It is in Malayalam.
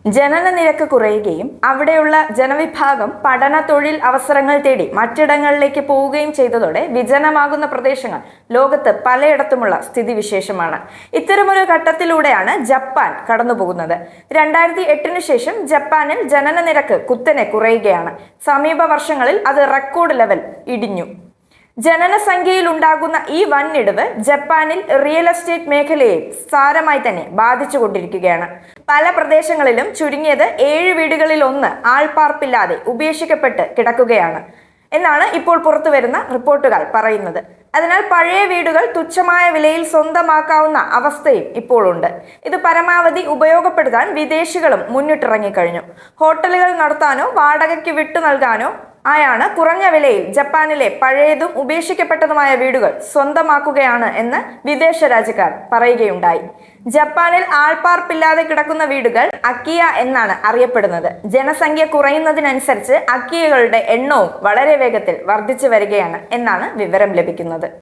ജനന നിരക്ക് കുറയുകയും അവിടെയുള്ള ജനവിഭാഗം പഠന തൊഴിൽ അവസരങ്ങൾ തേടി മറ്റിടങ്ങളിലേക്ക് പോവുകയും ചെയ്തതോടെ വിജനമാകുന്ന പ്രദേശങ്ങൾ ലോകത്ത് പലയിടത്തുമുള്ള സ്ഥിതിവിശേഷമാണ്. ഇത്തരമൊരു ഘട്ടത്തിലൂടെയാണ് ജപ്പാൻ കടന്നുപോകുന്നത്. 2008 ശേഷം ജപ്പാനിൽ ജനന നിരക്ക് കുത്തനെ കുറയുകയാണ്. സമീപ വർഷങ്ങളിൽ അത് റെക്കോർഡ് ലെവൽ ഇടിഞ്ഞു. ജനനസംഖ്യയിൽ ഉണ്ടാകുന്ന ഈ വൻഇടിവ് ജപ്പാനിൽ റിയൽ എസ്റ്റേറ്റ് മേഖലയെ സാരമായി തന്നെ ബാധിച്ചുകൊണ്ടിരിക്കുകയാണ്. പല പ്രദേശങ്ങളിലും ചുരുങ്ങിയത് 7 വീടുകളിൽ 1 ആൾപ്പാർപ്പില്ലാതെ ഉപേക്ഷിക്കപ്പെട്ട് കിടക്കുകയാണ് എന്നാണ് ഇപ്പോൾ പുറത്തു വരുന്ന റിപ്പോർട്ടുകൾ പറയുന്നത്. അതിനാൽ പഴയ വീടുകൾ തുച്ഛമായ വിലയിൽ സ്വന്തമാക്കാവുന്ന അവസ്ഥയും ഇപ്പോൾ ഉണ്ട്. ഇത് പരമാവധി ഉപയോഗപ്പെടുത്താൻ വിദേശികളും മുന്നിട്ടിറങ്ങിക്കഴിഞ്ഞു. ഹോട്ടലുകൾ നടത്താനോ വാടകയ്ക്ക് വിട്ടു നൽകാനോ ആയാണ് കുറഞ്ഞ വിലയിൽ ജപ്പാനിലെ പഴയതും ഉപേക്ഷിക്കപ്പെട്ടതുമായ വീടുകൾ സ്വന്തമാക്കുകയാണ് എന്ന് വിദേശ രാജ്യക്കാർ പറയുകയുണ്ടായി. ജപ്പാനിൽ ആൾപ്പാർപ്പില്ലാതെ കിടക്കുന്ന വീടുകൾ അക്കിയ എന്നാണ് അറിയപ്പെടുന്നത്. ജനസംഖ്യ കുറയുന്നതിനനുസരിച്ച് അക്കിയകളുടെ എണ്ണവും വളരെ വേഗത്തിൽ വർദ്ധിച്ചു വരികയാണ് എന്നാണ് വിവരം ലഭിക്കുന്നത്.